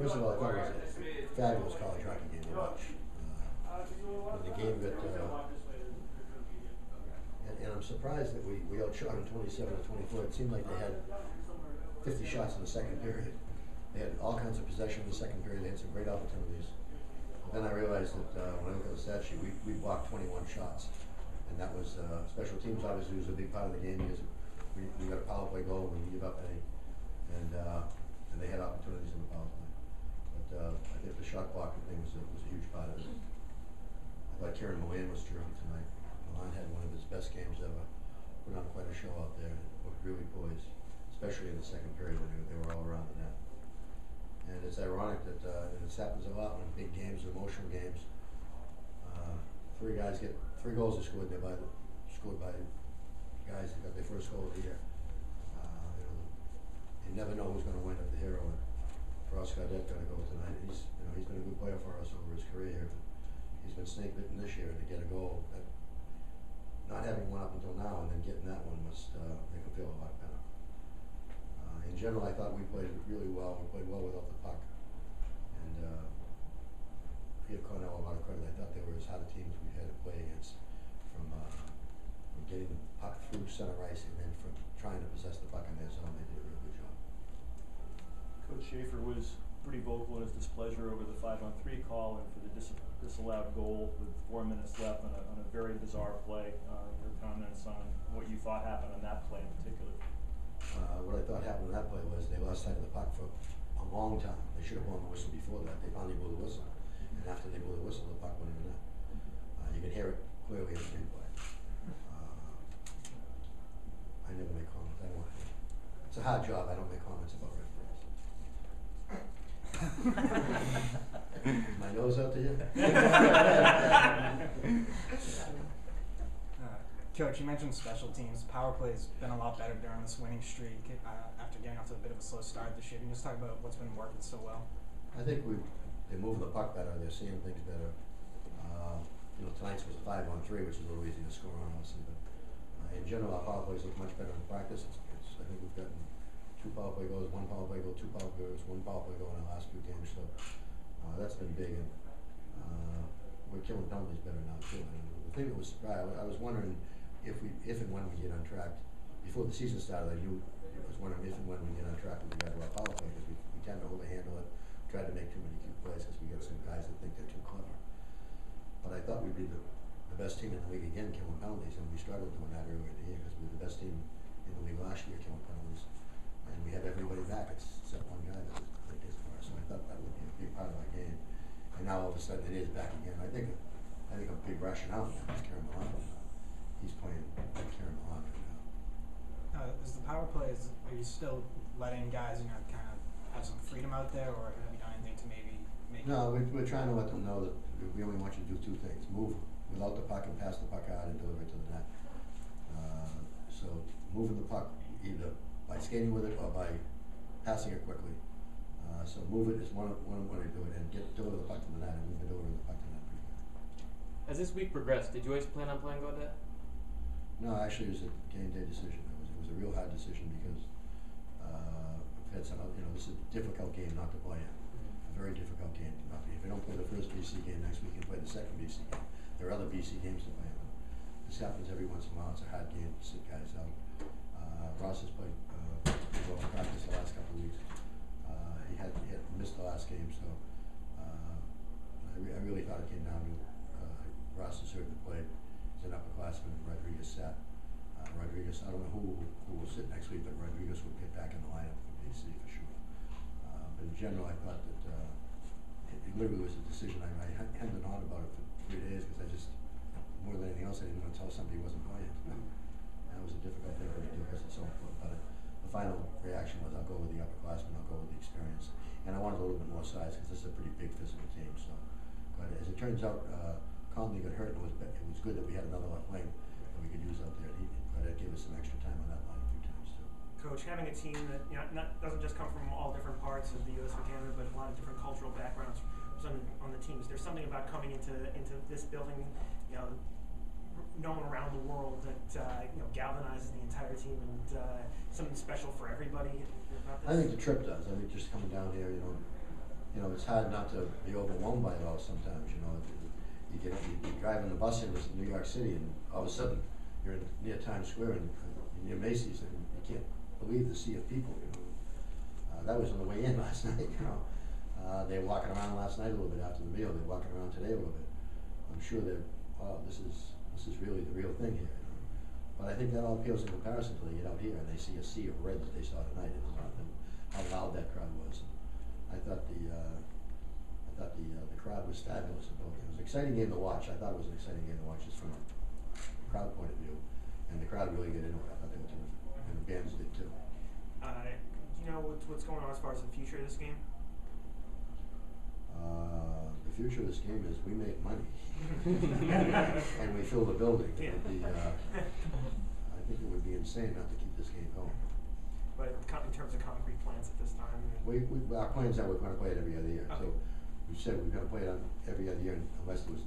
First of all, I thought it was a fabulous college hockey game to watch. When the game got, and I'm surprised that we outshot them 27 to 24. It seemed like they had 50 shots in the second period. They had all kinds of possession in the second period. They had some great opportunities. But then I realized that when I look at the stat sheet, we blocked 21 shots. And that was special teams obviously was a big part of the game because we got a power play goal when we give up any. And they had opportunities in the power play. But I think the shot blocking thing was a huge part of it. I thought Kieran Moran was terrific tonight. Milan had one of his best games ever. Put on quite a show out there. Looked really poised, especially in the second period when they were all around the net. And it's ironic that this happens a lot when big games, emotional games. Three goals are scored there scored by guys that got their first goal of the year. You never know who's going to win at the hero. And for Oscar Deck got to go tonight. He's been a good player for us over his career here. He's been snake bitten this year, and to get a goal, not having one up until now, and then getting that one must make him feel a lot better. In general, I thought we played really well. We played well without the puck, and give Cornell a lot of credit. I thought they were as hard a team as we had to play against, from getting the puck through center ice and then from trying to possess the puck in their zone. They did a real good job. Coach Schaefer was pretty vocal in his displeasure over the 5-on-3 call and for the disallowed goal with 4 minutes left on a very bizarre play. Your comments on what you thought happened on that play in particular? What I thought happened on that play was they lost sight of the puck for a long time. They should have blown the whistle before that. They finally blew the whistle. And after they blew the whistle, the puck went in the net. You can hear it clearly in the replay. I never make comments. I don't want to. It's a hard job. I don't make comments about referees. My nose out to you? Coach, you mentioned special teams. Power play's been a lot better during this winning streak after getting off to a bit of a slow start this year. Can you just talk about what's been working so well? I think they're moving the puck better. They're seeing things better. Tonight's was a 5-on-3, which is a little easy to score on, obviously. But in general, our power plays look much better in practice. I think we've gotten 2 power play goals, 1 power play goal, 2 power play goals, 1 power play goal in our last few games. So that's been big. And we're killing penalties better now too. And the thing that was I was wondering if and when we get on track. Before the season started, I was wondering if and when we get on track with regard to our power play, because we tend to overhandle it, try to make too many cute plays because we get some guys that think they're too clever. But I thought we'd be the best team in the league again killing penalties, and we struggled doing that earlier in the year because we were the best team in the league last year killing penalties, and we had everybody back except one guy that is for us. So I thought that would be a big part of our game, and now all of a sudden it is back again. I think a big rationale for that is Kieran Milan. He's playing like Kieran Milan right now. Is the power play, are you still letting guys, kind of have some freedom out there, or have you done anything to maybe make No, we're trying to let them know that we only want you to do 2 things. Move without the puck and pass the puck out and deliver it to the net. So moving the puck either by skating with it or by passing it quickly. So move it is one way to do it, and deliver the puck to the net, and we've been delivering the puck to the net pretty good. As this week progressed, did you always plan on playing Gaudette? No, actually it was a game day decision. It was a real hard decision because we've had some, this is a difficult game not to play in. A very difficult game to not be. If we don't play the first BC game next week, we can play the second BC game. There are other BC games to play in. This happens every once in a while. It's a hard game to sit guys out. Ross has played well in practice the last couple of weeks. He had missed the last game, so I really thought it came down to Ross deserved to play. He's an upperclassman. Rodriguez sat. Rodriguez, I don't know who will sit next week, but Rodriguez will get back in the lineup for BC for sure. But in general, I thought that it literally was a decision. I hemmed and hawed about it for 3 days because I just, more than anything else, I didn't want to tell somebody he wasn't playing. That was a difficult thing for me to do because it's so important. But the final reaction was, I'll go with the upperclassman, I'll go with the experience. And I wanted a little bit more size because this is a pretty big physical team. So, but as it turns out, Conley got hurt, and it was good that we had another left wing that we could use out there. But it gave us some extra time on that line a few times too. Coach, having a team that doesn't just come from all different parts of the U.S. and Canada, but a lot of different cultural backgrounds on the teams. There's something about coming into this building, known around the world that galvanizes the entire team, and something special for everybody about this. I think the trip does. I think just coming down here, you know, it's hard not to be overwhelmed by it all sometimes, you know. You're driving the bus into New York City and all of a sudden you're near Times Square and near Macy's and you can't believe the sea of people, you know. That was on the way in last night, you know. They were walking around last night a little bit after the meal. They're walking around today a little bit. I'm sure they're, wow, this is really the real thing here, you know. But I think that all pales in comparison till they get out here and they see a sea of red that they saw tonight and how loud that crowd was. I thought the crowd was fabulous. It was an exciting game to watch. I thought it was an exciting game to watch just from a crowd point of view. And the crowd really got into it. I thought they were terrific. And the bands did too. Do you know what's going on as far as the future of this game? The future of this game is we make money. and we fill the building. Yeah. I think it would be insane not to keep this game going. But in terms of concrete plans at this time? Our plans are we're going to play it every other year. Okay. So we said we're going to play it every other year unless there was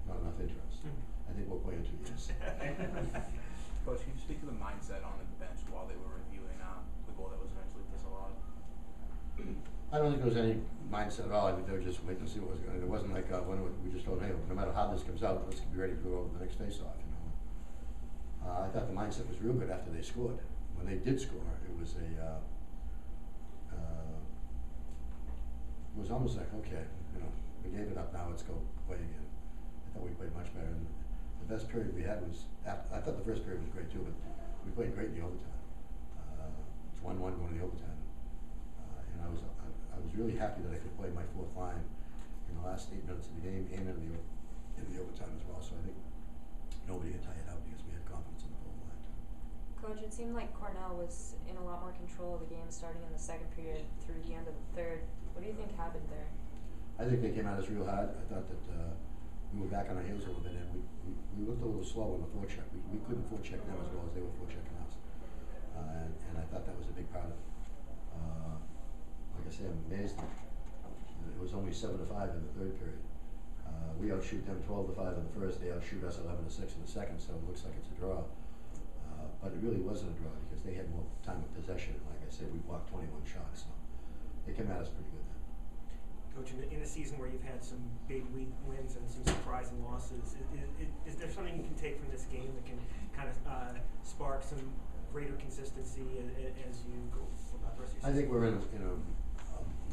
not enough interest. I think we'll play in 2 years. Coach, can you speak to the mindset on the bench while they were reviewing the goal that was eventually disallowed? I don't think there was any mindset at all. I think they were just waiting to see what was going on. It wasn't like when we just told them, hey, no matter how this comes out, let's be ready to go over the next face-off, you know. I thought the mindset was real good after they scored. When they did score, it was almost like, okay, you know, we gave it up, now let's go play again. I thought we played much better. And the best period we had was, I thought the first period was great too, but we played great in the overtime. It's 1-1 going to the overtime. And I was really happy that I could play my fourth line in the last 8 minutes of the game and in the overtime as well. So I think nobody got tired out because we had confidence in the fourth line too. Coach, it seemed like Cornell was in a lot more control of the game starting in the second period through the end of the third. What do you think happened there? I think they came at us real hard. I thought that we were back on our heels a little bit, and we looked a little slow on the forecheck. We couldn't forecheck them as well as they were forechecking us, and I thought that was a big part of it. Like I said, I'm amazed that it was only 7-5 in the third period. We outshoot them 12-5 in the first. They outshoot us 11-6 in the second. So it looks like it's a draw, but it really wasn't a draw because they had more time of possession. And like I said, we blocked 21 shots, so they came at us pretty good then. Coach, in a season where you've had some big wins and some surprising losses, is there something you can take from this game that can kind of spark some greater consistency as you go about the rest of your season? I think we're in a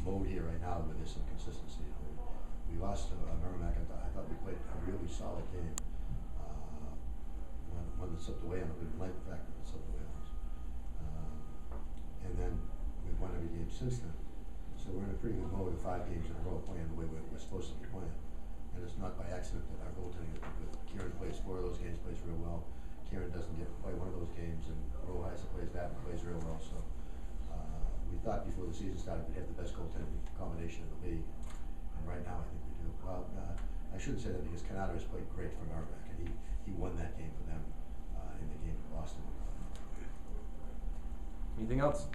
mode here right now where there's some consistency. You know, we lost to Merrimack. I thought we played a really solid game. One that slipped away on it. We didn't like the fact that it slipped away on us. And then we've won every game since then. So we're in a pretty good mode of 5 games in a row playing the way we're supposed to be playing. And it's not by accident that our goaltending has been good. Kieran plays 4 of those games, plays real well. Kieran doesn't get to play one of those games, and Rojas plays that and plays real well. So we thought before the season started we'd have the best goaltending combination in the league. And right now I think we do. Well, I shouldn't say that because Canada has played great for Merrimack, and he won that game for them in the game in Boston. Anything else?